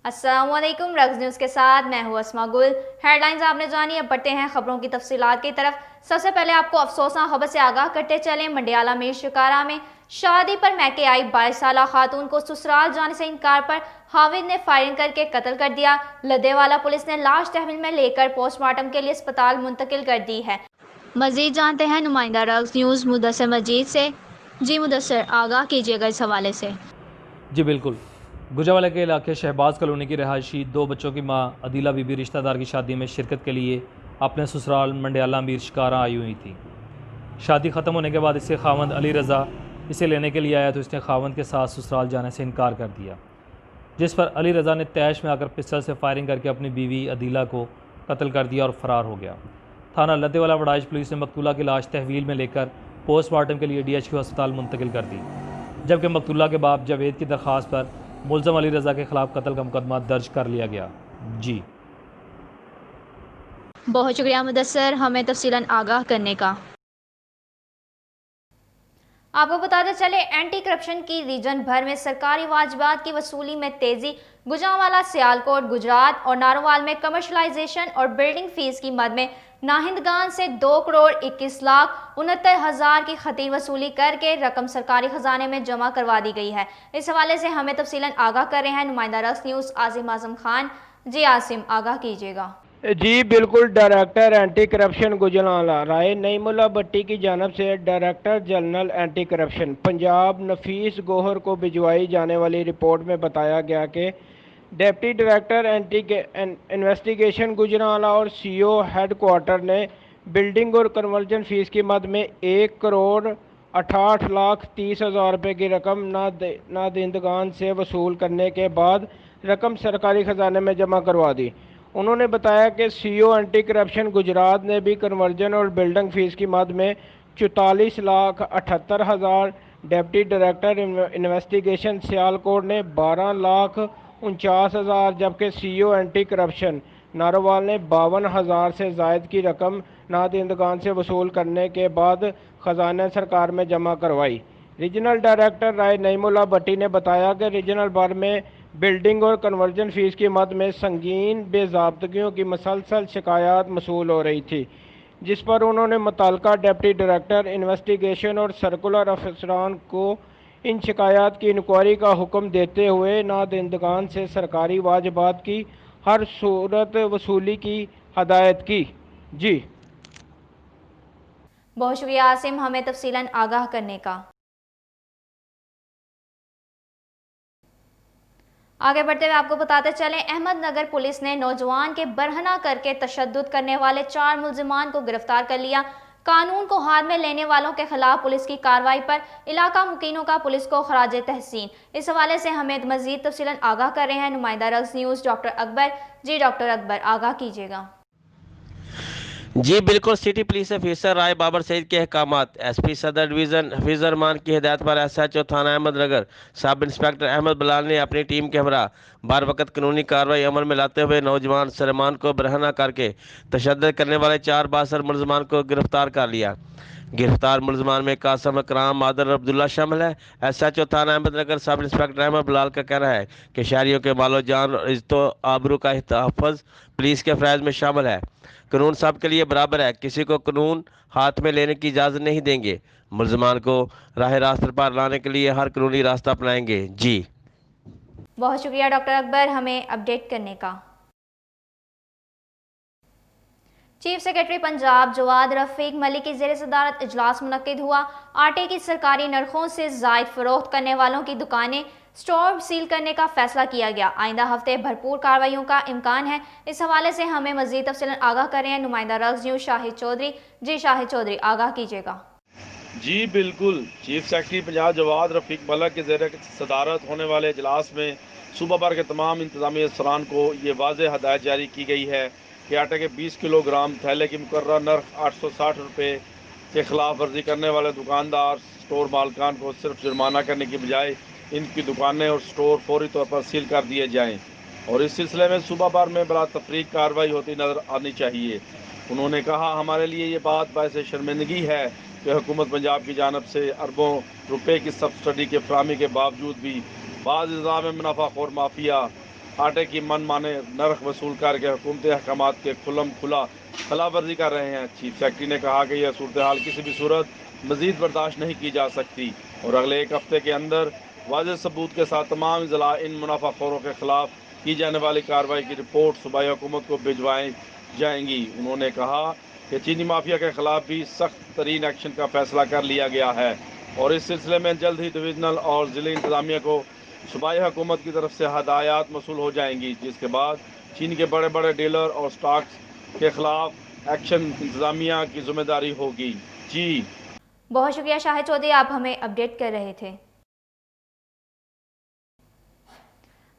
अस्सलाम वालेकुम। Rugs news के साथ मैं हूँ अस्मा गुल। हेडलाइंस आपने जानी, अब बढ़ते हैं खबरों की तफसीलात की तरफ। सबसे पहले आपको अफसोसनाक खबर से आगाह करते चलें। मंडियाला मीर शिकारा में शादी पर मैके आई 22 साला खातून को ससुराल जाने से इनकार पर हाविद ने फायरिंग करके कत्ल कर दिया। लदेवाला पुलिस ने लाश तहवील में लेकर पोस्टमार्टम के लिए अस्पताल मुंतकिल कर दी है। मजीद जानते हैं नुमाइंदा रग्स न्यूज़ मुदस्सर मजीद से। जी मुदस्सर, आगाह कीजिएगा इस हवाले से। जी बिल्कुल। गुजरावाला के इलाके शहबाज कॉलोनी की रहायशी दो बच्चों की मां अदीला बीबी रिश्तेदार की शादी में शिरकत के लिए अपने ससुराल मंडियाला मीर शिकारा आई हुई थी। शादी ख़त्म होने के बाद इसके खावंद अली रज़ा इसे लेने के लिए आया तो इसने खावंद के साथ ससुराल जाने से इनकार कर दिया, जिस पर अली रज़ा ने तैश में आकर पिस्टल से फायरिंग करके अपनी बीवी अदीला को कत्ल कर दिया और फ़रार हो गया। थाना लद्देवाला वड़ाइश पुलिस ने मकतूला की लाश तहवील में लेकर पोस्टमार्टम के लिए DHQ अस्पताल मुंतकिल कर दी, जबकि मकतूला के बाप जावेद की दरख्वास्त पर मुलज़म अली रज़ा के खिलाफ कत्ल का मुकदमा दर्ज कर लिया गया। जी बहुत शुक्रिया मुदस्सर, हमें तफसीलन आगाह करने का। आपको बताते चले, एंटी करप्शन की रीजन भर में सरकारी वाजिबात की वसूली में तेजी। गुजरांवाला, सियालकोट, गुजरात और नारोवाल में कमर्शलाइजेशन और बिल्डिंग फीस की मद में नाहिंदगान से 2,21,69,000 की खतीर वसूली करके रकम सरकारी खजाने में जमा करवा दी गई है। इस हवाले से हमें तफसीलन आगाह कर रहे हैं नुमाइंदा रग्स न्यूज़ आसिम आजम खान। जी आसिम, आगाह कीजिएगा। जी बिल्कुल। Director anti corruption Gujranwala Rai Naimullah Bhatti की जानब से director general anti corruption Punjab Nafees Gohar को भिजवाई जाने वाली रिपोर्ट में बताया गया कि deputy director anti investigation Gujranwala और CO हेड क्वार्टर ने बिल्डिंग और कन्वर्जन फीस की मद में 1,68,30,000 रुपये की रकम नादिंदगान से वसूल करने के बाद रकम सरकारी खजाने में जमा करवा दी। उन्होंने बताया कि CO एंटी करप्शन गुजरात ने भी कन्वर्जन और बिल्डिंग फीस की मद में 44,78,000, डिप्टी डायरेक्टर इन्वेस्टिगेशन सियालकोट ने 12,49,000, जबकि CO एंटी करप्शन नारोवाल ने 52,000 से ज़ायद की रकम नादिंदगान से वसूल करने के बाद खजाना सरकार में जमा करवाई। रीजनल डायरेक्टर राय नईमुल्ला भट्टी ने बताया कि रीजनल भर में बिल्डिंग और कन्वर्जन फीस की मद में संगीन बेज़ाब्तगियों की मसलसल शिकायत मसूल हो रही थी, जिस पर उन्होंने मुतल्लिका डिप्टी डायरेक्टर इन्वेस्टिगेशन और सर्कुलर अफसरान को इन शिकायत की इंक्वायरी का हुक्म देते हुए नादिंदगान से सरकारी वाजिबात की हर सूरत वसूली की हदायत की। जी बहुत शुक्रिया आसिम, हमें तफसीलन आगाह करने का। आगे बढ़ते हुए आपको बताते चलें, अहमदनगर पुलिस ने नौजवान के बरहना करके तशद्दुद करने वाले 4 मुल्जिमान को गिरफ्तार कर लिया। कानून को हाथ में लेने वालों के खिलाफ पुलिस की कार्रवाई पर इलाका मुकीनों का पुलिस को खराज तहसीन। इस हवाले से हमें मजीद तफसीलन आगाह कर रहे हैं नुमाइंदा रग्स न्यूज़ डॉक्टर अकबर। जी डॉक्टर अकबर, आगाह कीजिएगा। जी बिल्कुल। सिटी पुलिस ऑफिसर राय बाबर सईद के अहकामात, SP सदर डिवीज़न हफीज़ रहमान की हिदायत पर SHO थाना अहमदनगर सब इंस्पेक्टर अहमद बलाल ने अपनी टीम के हमरा बार वक्त कानूनी कार्रवाई अमल में लाते हुए नौजवान सलमान को बरहना करके तशद्दुद करने वाले 4 बासर मुलजमान को गिरफ्तार कर लिया। गिरफ्तार मुलजमान में कासम अकराम आदर अब्दुल्ला शामिल है। SHO थाना अहमदनगर सब इंस्पेक्टर अहमद बलाल का कहना है कि शहरियों के मालो जान और इज्जत आबरू का तहफ़्फ़ुज़ पुलिस के फ़राइज़ में शामिल है। कानून सब के लिए बराबर है, किसी को कानून हाथ में लेने की इजाज़त नहीं देंगे। मुलजमान को राह रास्त पर लाने के लिए हर कानूनी रास्ता अपनाएंगे। जी बहुत शुक्रिया डॉक्टर अकबर, हमें अपडेट करने का। चीफ सेक्रेटरी पंजाब जवाद रफीक मलिक की ज़ेर सदारत इजलास मुनक्किद हुआ। आटे की सरकारी नरखों से ज़ायद फरोख्त करने वालों की दुकानें स्टोर सील करने का फैसला किया गया। आइंदा हफ्ते भरपूर कार्रवाइयों का इम्कान है। इस हवाले से हमें मजीद तफसीलन आगाह कर रहे हैं नुमाइंदा रग्स न्यूज़ शाहिद चौधरी। जी शाहिद चौधरी, आगाह कीजिएगा। जी बिल्कुल। चीफ सेक्रेटरी पंजाब जवाद रफीक मलिक के ज़ेर सदारत होने वाले इजलास में सूबा भर के तमाम इंतजामी अफसरान को ये वाज़ेह हदायत जारी की गई है कि आटे के 20 किलोग्राम थैले की मुकर्रर नर्ख 860 रुपये के खिलाफ वर्जी करने वाले दुकानदार स्टोर मालकान को सिर्फ जुर्माना करने की बजाय इनकी दुकानें और स्टोर फौरी तौर पर सील कर दिए जाएँ और इस सिलसिले में सूबा भर में बड़ा तफरीक कार्रवाई होती नज़र आनी चाहिए। उन्होंने कहा, हमारे लिए ये बात बायस शर्मिंदगी है कि हुकूमत पंजाब की जानब से अरबों रुपए की सब्सिडी के फराहमी के बावजूद भी बाज़ अज़ा में मुनाफाखोर माफिया आटे की मनमाने नरख वसूल करके हुकूमती अहकामात के खुल्लम खुला खिलाफ वर्जी कर रहे हैं। चीफ सेक्रेटरी ने कहा कि यह सूरत हाल किसी भी सूरत मजीद बर्दाश्त नहीं की जा सकती और अगले एक हफ्ते के अंदर वाज़ेह सबूत के साथ तमाम ज़िला इन मुनाफाखोरों के खिलाफ की जाने वाली कार्रवाई की रिपोर्ट सूबाई हुकूमत को भिजवाई जाएंगी। उन्होंने कहा कि चीनी माफिया के खिलाफ भी सख्त तरीन एक्शन का फैसला कर लिया गया है और इस सिलसिले में जल्द ही डिविजनल और ज़िले इंतज़ामिया को सूबाई हुकूमत की तरफ से हदायत मौसूल हो जाएंगी, जिसके बाद चीन के बड़े बड़े डीलर और स्टॉक्स के खिलाफ एक्शन इंतज़ामिया की जिम्मेदारी होगी। जी बहुत शुक्रिया शाहिद चौधरी, आप हमें अपडेट कर रहे थे।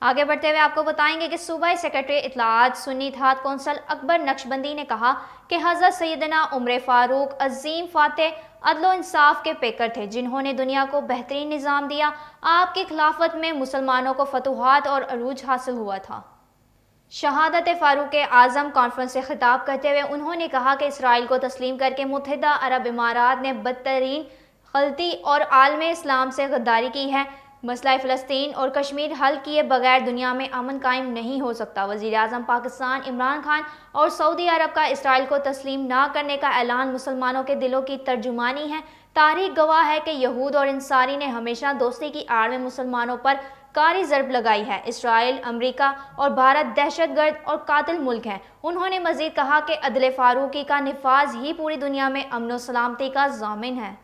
आगे बढ़ते हुए आपको बताएंगे कि सूबाई सेक्रेटरी इत्तलाआत सुन्नी इत्तेहाद कौंसल अकबर नक्शबंदी ने कहा कि हज़रत सैयदना उमर फारूक अजीम फातेह अदल व इंसाफ के पेकर थे, जिन्होंने दुनिया को बेहतरीन निज़ाम दिया। आपकी खिलाफत में मुसलमानों को फतूहात और अरूज हासिल हुआ था। शहादत फारूक आज़म कॉन्फ्रेंस से खिताब करते हुए उन्होंने कहा कि इसराइल को तस्लीम करके मुत्तहिदा अरब इमारात ने बदतरीन गलती और आलम इस्लाम से गद्दारी की है। मसला फ़लस्तीन और कश्मीर हल किए बगैर दुनिया में अमन कायम नहीं हो सकता। वज़ीर आज़म पाकिस्तान इमरान खान और सऊदी अरब का इसराइल को तस्लीम ना करने का ऐलान मुसलमानों के दिलों की तर्जुमानी है। तारीख गवाह है कि यहूद और इंसारी ने हमेशा दोस्ती की आड़ में मुसलमानों पर कारी ज़रब लगाई है। इसराइल, अमरीका और भारत दहशतगर्द और कातिल मुल्क हैं। उन्होंने मज़ीद कहा कि अदल फारूकी का निफाज ही पूरी दुनिया में अमन व सलामती का ज़ामिन है।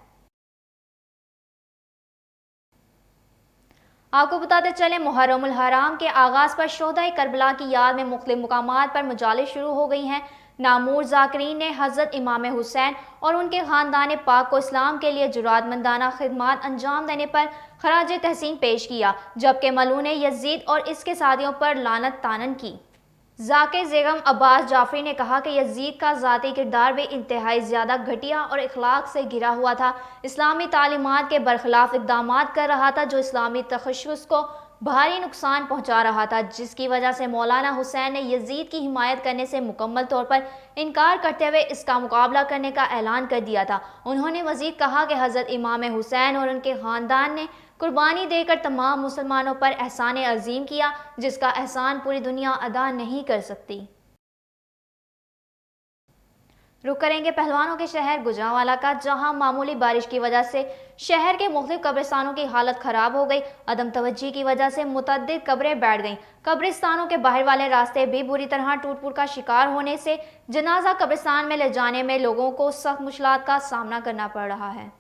आपको बताते चले मुहर्रमुल हराम के आगाज़ पर शोहदाए करबला की याद में मुख्तलिफ मुकामात पर मजालिस शुरू हो गई हैं। नामूर ज़ाकिरीन ने हज़रत इमाम हुसैन और उनके ख़ानदान पाक को इस्लाम के लिए जुरादमंदाना खिदमात अंजाम देने पर खराज तहसीन पेश किया, जबकि मलून यजीद और इसके साथियों पर लानत तानन की। ज़ाकिर ज़ेगम अब्बास जाफरी ने कहा कि यजीद का ज़ाती किरदार भी इंतहाई ज़्यादा घटिया और इखलाक से घिरा हुआ था। इस्लामी तालीमात के बरखिलाफ इक़दामात कर रहा था, जो इस्लामी तखश्शुस को भारी नुकसान पहुंचा रहा था, जिसकी वजह से मौलाना हुसैन ने यजीद की हिमायत करने से मुकम्मल तौर पर इनकार करते हुए इसका मुकाबला करने का ऐलान कर दिया था। उन्होंने मज़ीद कहा कि हज़रत इमाम हुसैन और उनके ख़ानदान ने कुर्बानी देकर तमाम मुसलमानों पर एहसान अजीम किया, जिसका एहसान पूरी दुनिया अदा नहीं कर सकती। रुक करेंगे पहलवानों के शहर गुजरांवाला का, जहां मामूली बारिश की वजह से शहर के मुख्तलिफ कब्रिस्तानों की हालत खराब हो गई। अदम तवज्जी की वजह से मुतअद्दिद कब्रें बैठ गईं। कब्रिस्तानों के बाहर वाले रास्ते भी बुरी तरह टूट फूट का शिकार होने से जनाजा कब्रिस्तान में ले जाने में लोगों को सख्त मुश्किलात का सामना करना पड़ रहा है।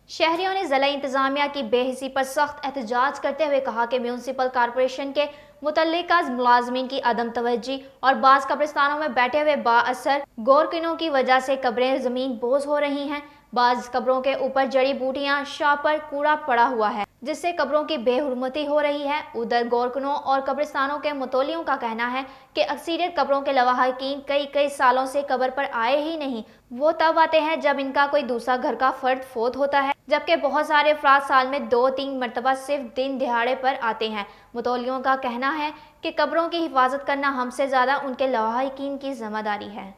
शहरियों ने ज़िला इंतज़ामिया की बेहिसी पर सख्त एहतजाज करते हुए कहा कि म्यूनसिपल कॉरपोरेशन के मुतल्लिका मुलाजमीन की अदम तवज्जी और बाज़ कब्रिस्तानों में बैठे हुए बाअसर गोरकिनों की वजह से कब्रें ज़मीन बोझ हो रही हैं। बाज़ कब्रों के ऊपर जड़ी बूटियां, शापर, कूड़ा पड़ा हुआ है, जिससे कब्रों की बेहुरमती हो रही है। उधर गोरकनों और कब्रिस्तानों के मुतौलियों का कहना है कि अक्सरियत कब्रों के लवाहकीन कई सालों से कब्र पर आए ही नहीं। वो तब आते हैं जब इनका कोई दूसरा घर का फर्द फोत होता है, जबकि बहुत सारे अफराद साल में 2-3 मरतबा सिर्फ दिन दिहाड़े पर आते हैं। मुतौलियों का कहना है कि कब्रों की हिफाजत करना हमसे ज़्यादा उनके लवाहकीन की जिम्मेदारी है।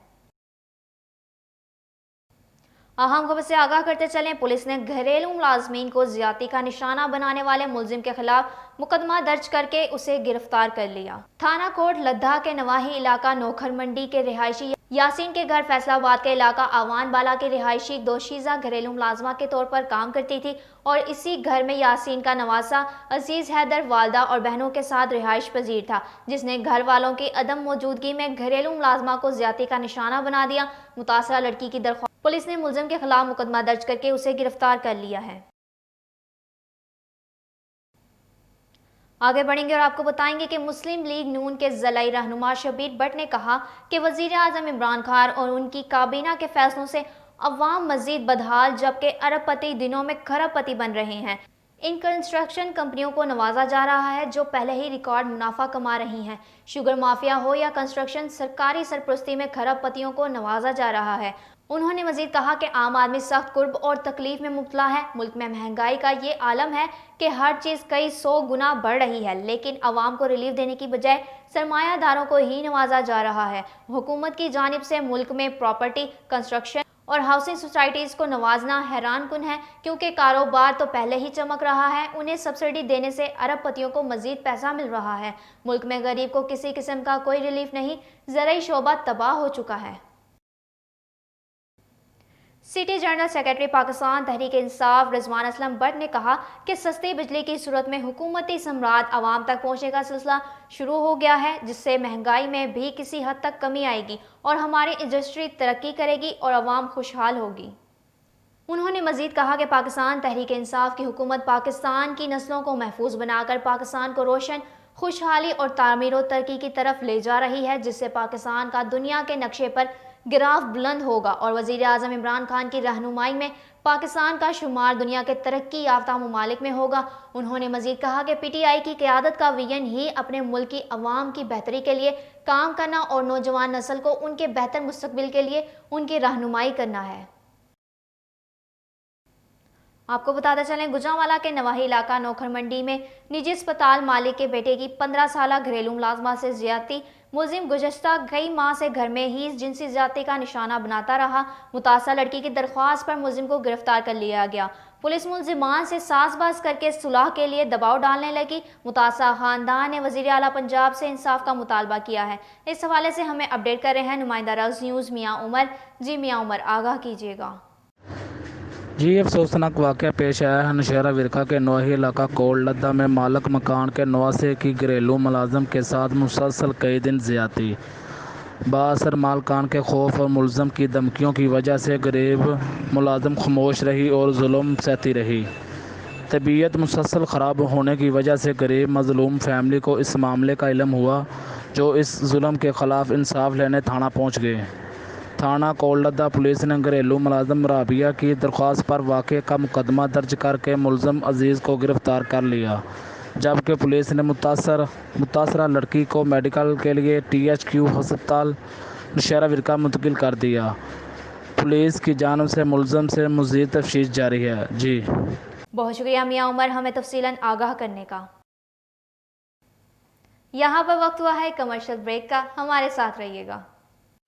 अहम खबर से आगाह करते चलें, पुलिस ने घरेलू मुलाजमीन को ज्यादती का निशाना बनाने वाले मुलजिम के खिलाफ मुकदमा दर्ज करके उसे गिरफ्तार कर लिया। थाना कोट लद्दा के नवाही इलाका नोखर मंडी के रिहायशी यासीन के घर फैसलाबाद के इलाका आवान बाला के रिहायशी दोशीज़ा घरेलू मुलाजमा के तौर पर काम करती थी और इसी घर में यासीन का नवासा अजीज हैदर वालदा और बहनों के साथ रिहाइश पजीर था, जिसने घर वालों की अदम मौजूदगी में घरेलू मुलाजमा को ज्यादती का निशाना बना दिया। मुतासरा लड़की की दरख्वास्त पुलिस ने मुलजिम के खिलाफ मुकदमा दर्ज करके उसे गिरफ्तार कर लिया है। आगे बढ़ेंगे और आपको बताएंगे कि मुस्लिम लीग नून के ज़िलाई रहनुमा शबीर भट्ट ने कहा कि वज़ीर आज़म इमरान खान और उनकी काबीना के फैसलों से अवाम मजीद बदहाल, जबकि अरबपति दिनों में खरबपति बन रहे हैं। इन कंस्ट्रक्शन कंपनियों को नवाजा जा रहा है जो पहले ही रिकॉर्ड मुनाफा कमा रही हैं। शुगर माफिया हो या कंस्ट्रक्शन, सरकारी सरपरस्ती में खरबपतियों को नवाजा जा रहा है। उन्होंने मजीद कहा कि आम आदमी सख्त कुर्ब और तकलीफ में मुब्तला है। मुल्क में महंगाई का ये आलम है कि हर चीज़ कई 100 गुना बढ़ रही है, लेकिन आवाम को रिलीफ देने की बजाय सरमायादारों को ही नवाजा जा रहा है। हुकूमत की जानिब से मुल्क में प्रॉपर्टी, कंस्ट्रक्शन اور ہاؤسنگ سوسائٹیز کو نوازنا حیران کن ہے کیونکہ کاروبار تو پہلے ہی چمک رہا ہے، انہیں سبسڈی دینے سے ارب پتیوں کو مزید پیسہ مل رہا ہے۔ ملک میں غریب کو کسی قسم کا کوئی ریلیف نہیں، زرعی شعبہ تباہ ہو چکا ہے۔ City general secretary Pakistan Tehreek Insaf Rizwan Aslam but نے کہا کہ سستی بجلی کی صورت میں حکومتی ثمرات عوام تک پہنچنے کا سلسلہ شروع ہو گیا ہے، جس سے مہنگائی میں بھی کسی حد تک کمی آئے گی اور ہماری انڈسٹری ترقی کرے گی اور عوام خوشحال ہوگی۔ انہوں نے مزید کہا کہ پاکستان تحریک انصاف کی حکومت پاکستان کی نسلوں کو محفوظ بنا کر پاکستان کو روشن، خوشحالی اور تعمیر و ترقی کی طرف لے جا رہی ہے، جس سے پاکستان کا دنیا کے نقشے پر گراف بلند ہوگا اور وزیر اعظم عمران خان کی رہنمائی میں پاکستان کا شمار دنیا کے ترقی یافتہ ممالک میں ہوگا۔ انہوں نے مزید کہا کہ پی ٹی آئی کی قیادت کا ویژن ہی اپنے ملک کی عوام کی بہتری کے لیے کام کرنا اور نوجوان نسل کو ان کے بہتر مستقبل کے لیے ان کی رہنمائی کرنا ہے۔ آپ کو بتاتے چلیں، گجرانوالہ کے نواحی علاقہ نوکھر منڈی میں نجی اسپتال مالک کے بیٹے کی 15 سالہ گھریلو ملازمہ سے زیادتی، ملزم گزشتہ کئی ماہ سے گھر میں ہی جنسی زیادتی کا نشانہ بناتا رہا۔ متاثرہ لڑکی کی درخواست پر ملزم کو گرفتار کر لیا گیا۔ پولیس ملزمان سے ساز باز کر کے صلح کے لیے دباؤ ڈالنے لگی۔ متاثرہ خاندان نے وزیر اعلیٰ پنجاب سے انصاف کا مطالبہ کیا ہے۔ اس حوالے سے ہمیں اپڈیٹ کر رہے ہیں نمائندہ رگز نیوز میاں عمر۔ جی میاں عمر، آگاہ کیجیے گا۔ جی، افسوسناک واقعہ پیش آیا ہے نوشہرہ ورکھا کے نواحی علاقہ کول لدہ میں مالک مکان کے نواسے کی گھریلو ملازم کے ساتھ مسلسل کئی دن زیادتی۔ بااثر مالکان کے خوف اور ملزم کی دھمکیوں کی وجہ سے غریب ملازم خاموش رہی اور ظلم سہتی رہی۔ طبیعت مسلسل خراب ہونے کی وجہ سے غریب مظلوم فیملی کو اس معاملے کا علم ہوا، جو اس ظلم کے خلاف انصاف لینے تھانہ پہنچ گئے۔ تھانہ کول لدہ پولیس نے گھریلو ملازم رابعہ کی درخواست پر واقعے کا مقدمہ درج کر کے ملزم عزیز کو گرفتار کر لیا، جبکہ پولیس نے متاثرہ لڑکی کو میڈیکل کے لیے THQ ہسپتال نوشہرہ ورکھا منتقل کر دیا۔ پولیس کی جانب سے ملزم سے مزید تفتیش جاری ہے۔ جی بہت شکریہ میاں عمر ہمیں تفصیلاً آگاہ کرنے کا۔ یہاں پر وقت ہوا ہے کمرشل بریک کا، ہمارے ساتھ رہیے گا۔